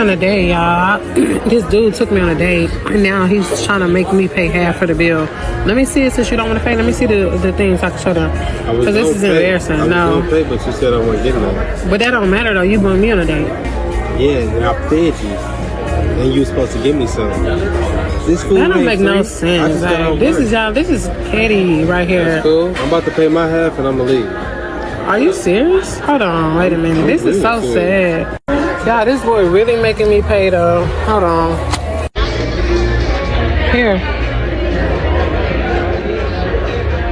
on a date, y'all. This dude took me on a date, and now he's trying to make me pay half for the bill. Let me see it since you don't want to pay. Let me see the things so I can show them. Because this is embarrassing. No. I was gonna pay, but you said I wasn't getting that. But that don't matter, though. You brought me on a date. Yeah, and I paid you. And you were supposed to give me something. This food that don't make no sense. Like, this is petty right here. That's cool. I'm about to pay my half and I'm gonna leave. Are you serious? Hold on, wait a minute. This is so sad. God, this boy really making me pay though. Hold on. Here.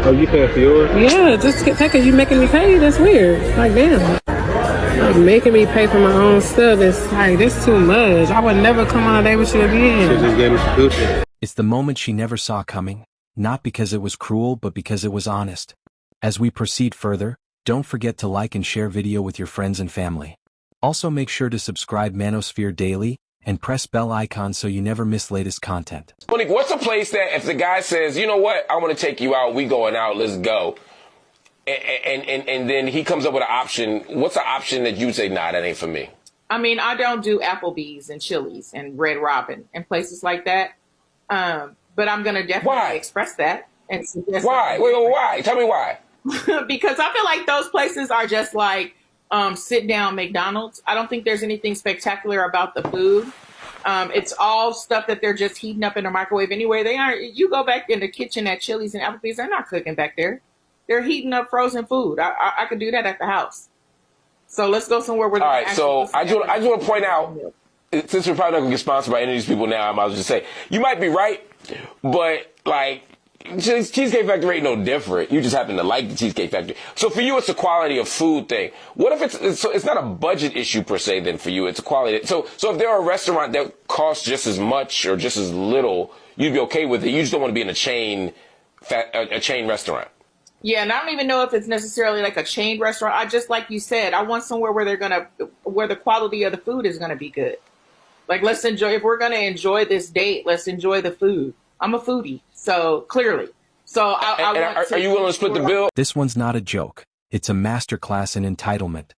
Oh, you paying for yours? Yeah, just take it. You making me pay? That's weird. Like, damn. Like, making me pay for my own stuff is like, this too much. I would never come on a date with you again. She just gave me some coochie. It's the moment she never saw coming, not because it was cruel, but because it was honest. As we proceed further, don't forget to like and share video with your friends and family. Also make sure to subscribe Manosphere daily and press bell icon so you never miss latest content. What's a place that if the guy says, you know what, I want to take you out, we going out, let's go. And then he comes up with an option. What's an option that you say, nah, that ain't for me? I mean, I don't do Applebee's and Chili's and Red Robin and places like that. But I'm going to definitely express that. And suggest why? Why? Tell me why. Because I feel like those places are just like sit down McDonald's. I don't think there's anything spectacular about the food. It's all stuff that they're just heating up in the microwave anyway. They aren't. You go back in the kitchen at Chili's and Applebee's, they're not cooking back there. They're heating up frozen food. I could do that at the house. So let's go somewhere where. All right. So I just want to point out, since we're probably not going to get sponsored by any of these people now, I might as well just say you might be right, but like Cheesecake Factory ain't no different. You just happen to like the Cheesecake Factory. So for you, it's a quality of food thing. What if it's not a budget issue per se? Then for you, it's a quality. So if there are a restaurant that costs just as much or just as little, you'd be okay with it. You just don't want to be in a chain restaurant. Yeah, and I don't even know if it's necessarily like a chain restaurant. I just, like you said, I want somewhere where where the quality of the food is gonna be good. Like, let's enjoy. If we're gonna enjoy this date, let's enjoy the food. I'm a foodie, so clearly. So are you willing to split the bill? This one's not a joke. It's a masterclass in entitlement.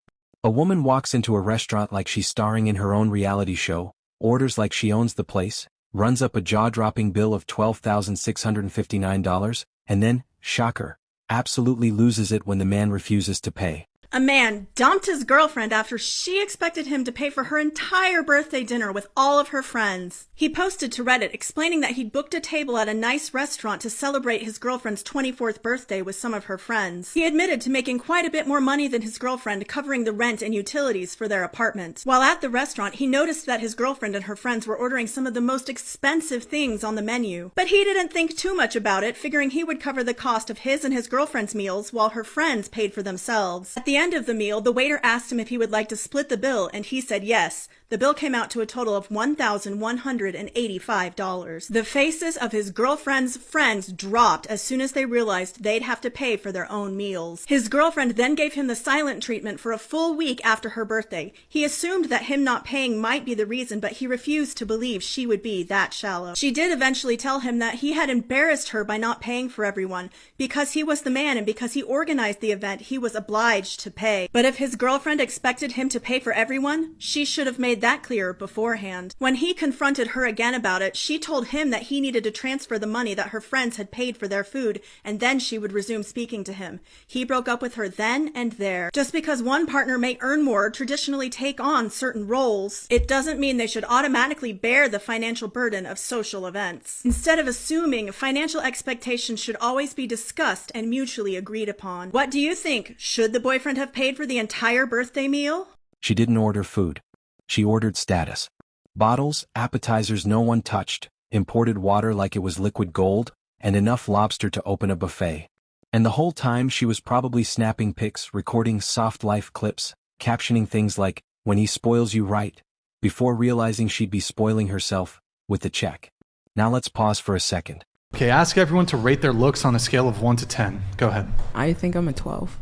A woman walks into a restaurant like she's starring in her own reality show, orders like she owns the place, runs up a jaw-dropping bill of $12,659, and then, shocker, absolutely loses it when the man refuses to pay. A man dumped his girlfriend after she expected him to pay for her entire birthday dinner with all of her friends. He posted to Reddit explaining that he'd booked a table at a nice restaurant to celebrate his girlfriend's 24th birthday with some of her friends. He admitted to making quite a bit more money than his girlfriend covering the rent and utilities for their apartment. While at the restaurant, he noticed that his girlfriend and her friends were ordering some of the most expensive things on the menu. But he didn't think too much about it, figuring he would cover the cost of his and his girlfriend's meals while her friends paid for themselves. At the end of the meal, the waiter asked him if he would like to split the bill, and he said yes. The bill came out to a total of $1,185. The faces of his girlfriend's friends dropped as soon as they realized they'd have to pay for their own meals. His girlfriend then gave him the silent treatment for a full week after her birthday. He assumed that him not paying might be the reason, but he refused to believe she would be that shallow. She did eventually tell him that he had embarrassed her by not paying for everyone. Because he was the man and because he organized the event, he was obliged to pay. But if his girlfriend expected him to pay for everyone, she should have made that clear beforehand. When he confronted her again about it, she told him that he needed to transfer the money that her friends had paid for their food, and then she would resume speaking to him. He broke up with her then and there. Just because one partner may earn more or traditionally take on certain roles, it doesn't mean they should automatically bear the financial burden of social events. Instead of assuming, financial expectations should always be discussed and mutually agreed upon. What do you think? Should the boyfriend have paid for the entire birthday meal? She didn't order food. She ordered status. Bottles, appetizers no one touched, imported water like it was liquid gold, and enough lobster to open a buffet. And the whole time she was probably snapping pics, recording soft life clips, captioning things like, "When he spoils you right," before realizing she'd be spoiling herself with the check. Now let's pause for a second. Okay, ask everyone to rate their looks on a scale of 1 to 10. Go ahead. I think I'm a 12.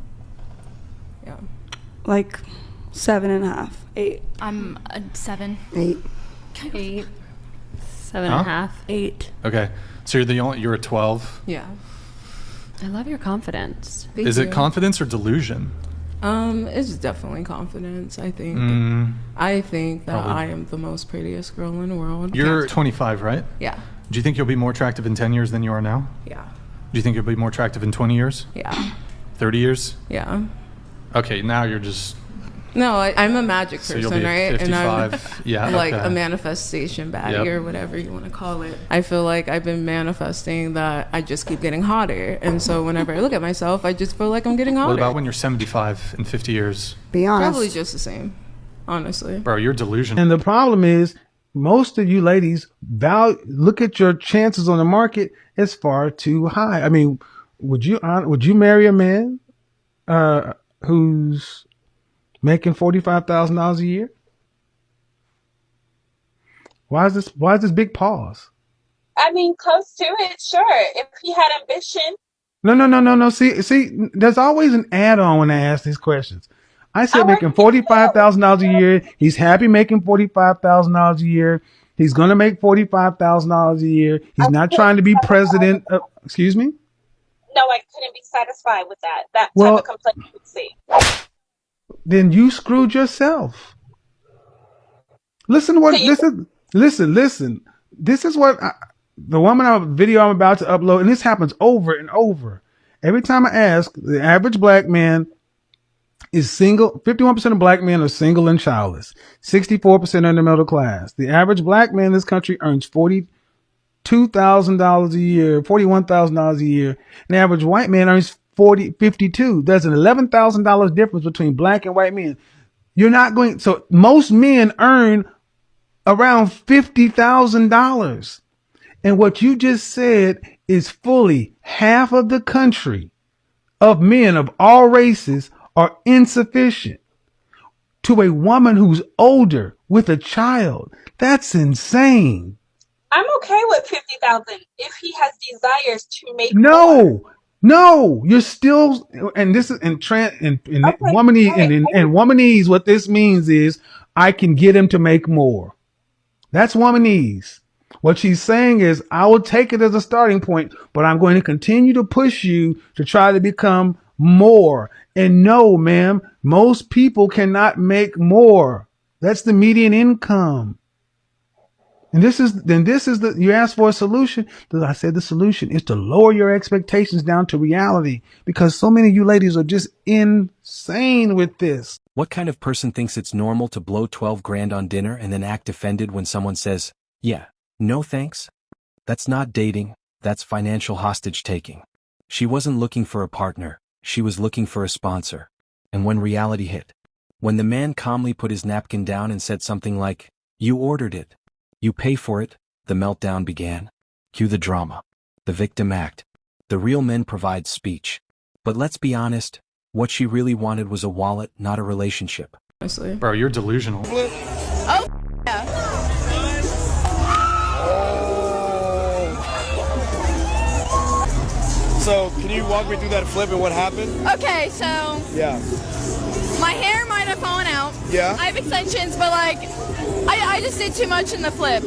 Yeah. Like 7.5, 8. I'm a 7. 8. 8. 7.5. 8. Okay, so you're a 12. Yeah. I love your confidence. Is it confidence or delusion? It's definitely confidence, I think. I think that Probably. I am the most prettiest girl in the world. You're 25, right? Yeah. Do you think you'll be more attractive in 10 years than you are now? Yeah. Do you think you'll be more attractive in 20 years? Yeah. 30 years? Yeah. Okay, now you're just... No, I'm a magic So person, you'll be right? 55. And I'm Yeah, like okay. a manifestation baddie or whatever you want to call it. I feel like I've been manifesting that I just keep getting hotter. And so whenever I look at myself, I just feel like I'm getting hotter. What about when you're 75 in 50 years? Be honest. Probably just the same, honestly. Bro, you're delusional. And the problem is, most of you ladies look at your chances on the market as far too high. I mean, would you marry a man who's making $45,000 a year? Why is this big pause? I mean, close to it, sure. If he had ambition. No. See, there's always an add-on when I ask these questions. I said making $45,000 a year. He's happy making $45,000 a year. He's gonna make $45,000 a year. He's not trying to be president. Excuse me? No, I couldn't be satisfied with that. That type of complacency. Then you screwed yourself. Listen to what listen. This is what the video I'm about to upload, and this happens over and over. Every time I ask, the average black man is single. 51% of black men are single and childless. 64% are in the middle class. The average black man in this country earns $42,000 a year, $41,000 a year. The average white man earns $52,000. There's an $11,000 difference between black and white men. So most men earn around $50,000. And what you just said is fully half of the country of men of all races are insufficient to a woman who's older with a child. That's insane. I'm okay with 50,000 if he has desires to make more. No, you're still, and this is womanese. What this means is I can get him to make more. That's womanese. What she's saying is I will take it as a starting point, but I'm going to continue to push you to try to become more. And no, ma'am, most people cannot make more. That's the median income. And you asked for a solution. I said the solution is to lower your expectations down to reality, because so many of you ladies are just insane with this. What kind of person thinks it's normal to blow 12 grand on dinner and then act offended when someone says, yeah, no thanks? That's not dating, that's financial hostage taking. She wasn't looking for a partner, she was looking for a sponsor. And when reality hit, when the man calmly put his napkin down and said something like, you ordered it, you pay for it, the meltdown began. Cue the drama. The victim act. The real men provide speech. But let's be honest, what she really wanted was a wallet, not a relationship. Honestly. Bro, you're delusional. Oh, yeah. So, can you walk me through that flip and what happened? Okay, so. Yeah. My hair might have fallen out. Yeah. I have extensions, but like, I just did too much in the flip.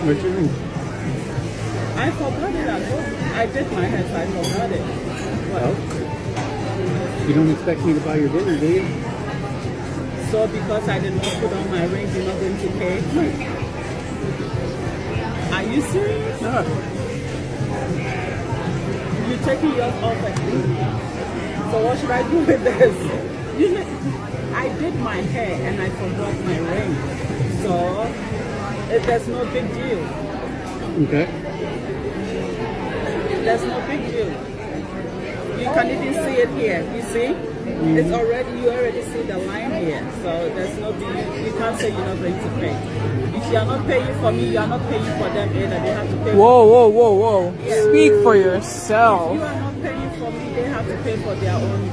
What you mean? I forgot it. I did my hair, so I forgot it. Well, you don't expect me to buy your dinner, do you? So because I did not put on my ring, you're not going to pay? Are you serious? No. You're taking yours off at least. So what should I do with this? I did my hair and I forgot my ring. So there's no big deal. Okay. There's no big deal. You can even see it here. You see? It's already, you already see the line here. So there's no big, you can't say you're not going to pay. If you are not paying for me, you are not paying for them either. They have to pay. Whoa. Yeah. Speak for yourself. If you are not paying for me, they have to pay for their own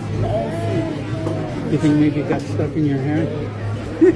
food. You think maybe it got stuck in your hair? You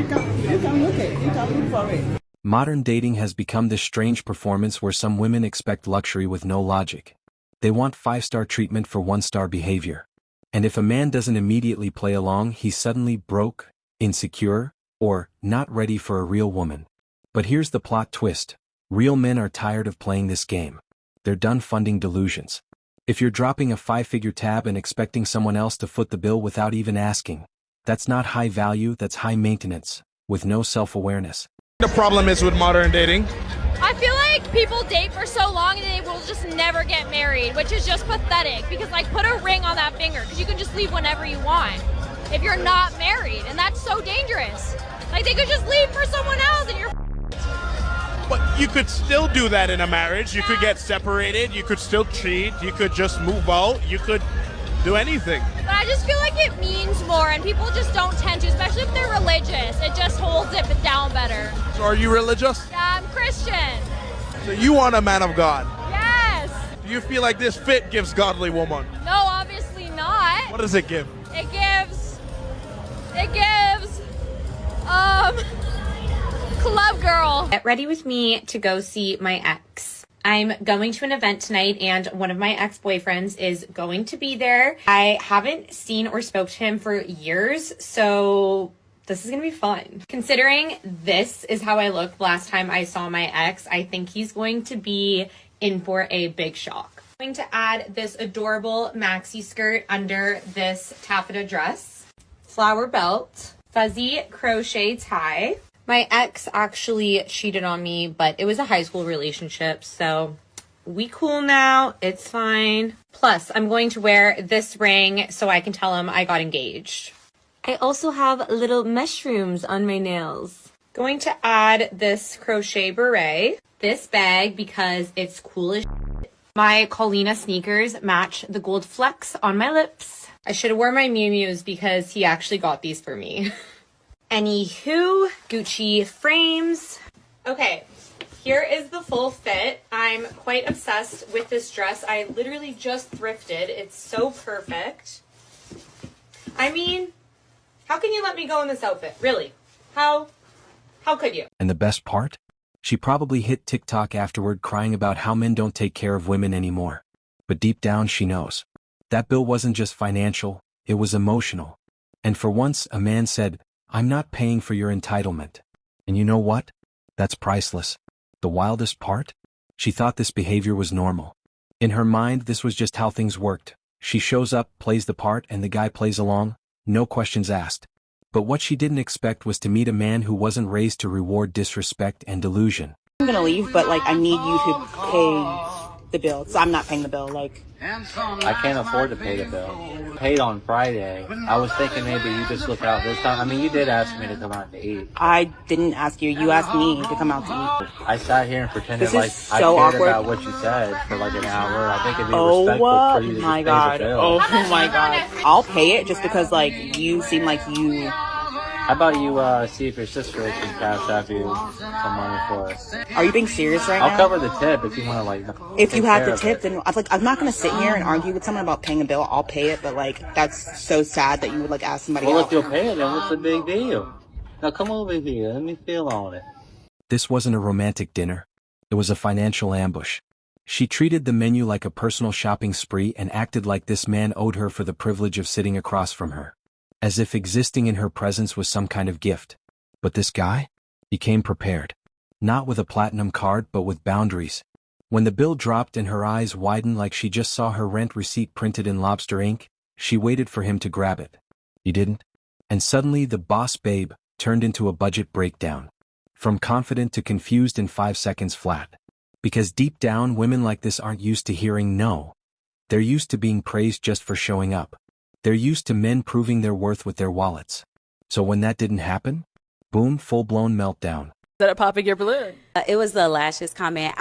can look it. You can look for it. Modern dating has become this strange performance where some women expect luxury with no logic. They want 5-star treatment for 1-star behavior. And if a man doesn't immediately play along, he's suddenly broke, insecure, or not ready for a real woman. But here's the plot twist. Real men are tired of playing this game. They're done funding delusions. If you're dropping a 5-figure tab and expecting someone else to foot the bill without even asking, that's not high value, that's high maintenance, with no self-awareness. The problem is with modern dating. I feel like people date for so long and they will just never get married, which is just pathetic because like put a ring on that finger because you can just leave whenever you want if you're not married, and that's so dangerous. Like they could just leave for someone else and you're But you could still do that in a marriage. You could get separated. You could still cheat. You could just move out. You could do anything. But I just feel like it means more, and people just don't tend to, especially if they're religious. It just holds it down better. So are you religious? Yeah, I'm Christian. So you want a man of God? Yes. Do you feel like this fit gives godly woman? No, obviously not. What does it give? It gives, club girl. Get ready with me to go see my ex. I'm going to an event tonight and one of my ex-boyfriends is going to be there. I haven't seen or spoke to him for years, so this is gonna be fun. Considering this is how I looked last time I saw my ex, I think he's going to be in for a big shock. I'm going to add this adorable maxi skirt under this taffeta dress, flower belt, fuzzy crochet tie. My ex actually cheated on me, but it was a high school relationship, so we cool now. It's fine. Plus, I'm going to wear this ring so I can tell him I got engaged. I also have little mushrooms on my nails. Going to add this crochet beret, this bag because it's cool as shit. My Colina sneakers match the gold flecks on my lips. I should have worn my Miu Mius because he actually got these for me. Anywho, Gucci frames. Okay, here is the full fit. I'm quite obsessed with this dress. I literally just thrifted. It's so perfect. I mean, how can you let me go in this outfit? Really? How could you? And the best part? She probably hit TikTok afterward crying about how men don't take care of women anymore. But deep down she knows. That bill wasn't just financial, it was emotional. And for once, a man said, "I'm not paying for your entitlement." And you know what? That's priceless. The wildest part? She thought this behavior was normal. In her mind, this was just how things worked. She shows up, plays the part, and the guy plays along. No questions asked. But what she didn't expect was to meet a man who wasn't raised to reward disrespect and delusion. I'm gonna leave, but like I need you to pay the bill. So I'm not paying the bill. Like I can't afford to pay the bill. Paid on Friday. I was thinking maybe you just look out this time. I mean, you did ask me to come out to eat. I didn't ask you. You asked me to come out to eat. I sat here and pretended This like is so I cared awkward. about what you said for like an hour. I think it'd be respectful for you to my just god! pay the bill. Oh my god! I'll pay it just because like you seem like you. How about you see if your sister can cash out you some money for us? Are you being serious right now? I'll cover the tip if you want to like. If you have care the of tip, it. then I'm not gonna sit here and argue with someone about paying a bill. I'll pay it, but like that's so sad that you would like ask somebody Well, else. if you'll pay it, then what's the big deal? Now come over here. Let me feel on it. This wasn't a romantic dinner. It was a financial ambush. She treated the menu like a personal shopping spree and acted like this man owed her for the privilege of sitting across from her. As if existing in her presence was some kind of gift. But this guy? He came prepared. Not with a platinum card, but with boundaries. When the bill dropped and her eyes widened like she just saw her rent receipt printed in lobster ink, she waited for him to grab it. He didn't. And suddenly the boss babe turned into a budget breakdown. From confident to confused in 5 seconds flat. Because deep down, women like this aren't used to hearing no. They're used to being praised just for showing up. They're used to men proving their worth with their wallets. So when that didn't happen, boom, full-blown meltdown. That are popping your balloon. It was the lashes comment.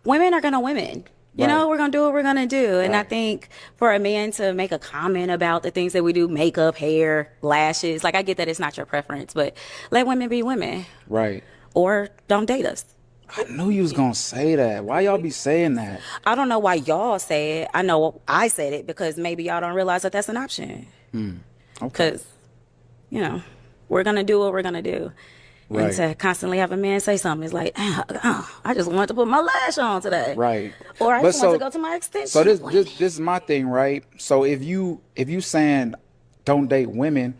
Women are gonna women. You know, we're gonna do what we're gonna do. And I think for a man to make a comment about the things that we do, makeup, hair, lashes, like I get that it's not your preference, but let women be women. Right. Or don't date us. I knew you was gonna say that. Why y'all be saying that? I don't know why y'all say it. I know I said it because maybe y'all don't realize that that's an option. Okay. Because, you know, we're going to do what we're going to do. Right. And to constantly have a man say something is like, I just want to put my lash on today. Right. Or I But just want to go to my extension. So this is my thing, right? So if you saying don't date women,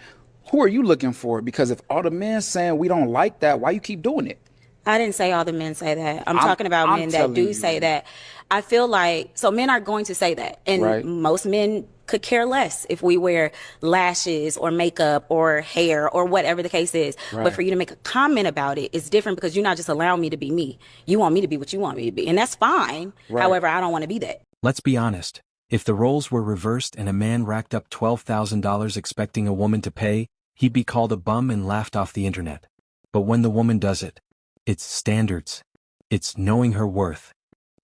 who are you looking for? Because if all the men saying we don't like that, why you keep doing it? I didn't say all the men say that. I'm talking about men that do say that. I feel like, so men are going to say that. And most men could care less if we wear lashes or makeup or hair or whatever the case is. But for you to make a comment about it, it's different because you're not just allowing me to be me. You want me to be what you want me to be. And that's fine. However, I don't want to be that. Let's be honest. If the roles were reversed and a man racked up $12,000 expecting a woman to pay, he'd be called a bum and laughed off the internet. But when the woman does it, it's standards. It's knowing her worth.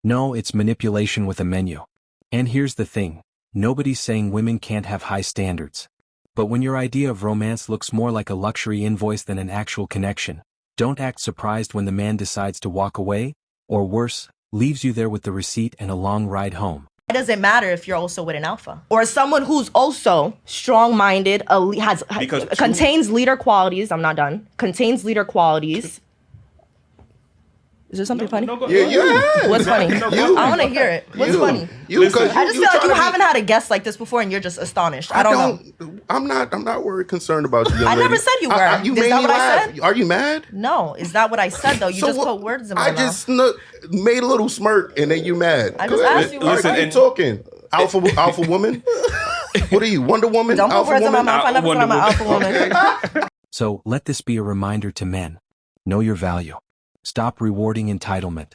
No, it's manipulation with a menu. And here's the thing. Nobody's saying women can't have high standards. But when your idea of romance looks more like a luxury invoice than an actual connection, don't act surprised when the man decides to walk away, or worse, leaves you there with the receipt and a long ride home. It doesn't matter if you're also with an alpha or someone who's also strong-minded, contains leader qualities. I'm not done. Contains leader qualities. Is there something funny? Yeah. What's funny? I want to hear it. What's funny? I just feel like you haven't had a guest like this before, and you're just astonished. I don't know. I'm not worried, concerned about you. I never said you were. You Is made that me what I laugh. said? Are you mad? No, is that what I said though? You just put words in my mouth. I just made a little smirk, and then you mad. I just asked you. Listen, keep talking. Alpha woman. What are you, Wonder Woman? Don't put words in my mouth. I never said I'm an alpha woman. So let this be a reminder to men. Know your value. Stop rewarding entitlement.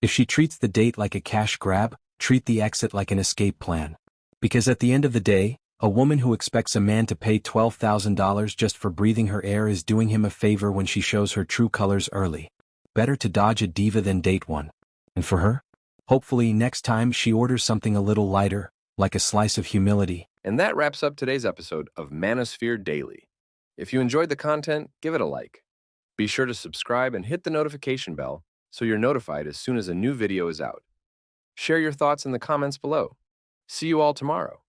If she treats the date like a cash grab, treat the exit like an escape plan. Because at the end of the day, a woman who expects a man to pay $12,000 just for breathing her air is doing him a favor when she shows her true colors early. Better to dodge a diva than date one. And for her, hopefully next time she orders something a little lighter, like a slice of humility. And that wraps up today's episode of Manosphere Daily. If you enjoyed the content, give it a like. Be sure to subscribe and hit the notification bell so you're notified as soon as a new video is out. Share your thoughts in the comments below. See you all tomorrow.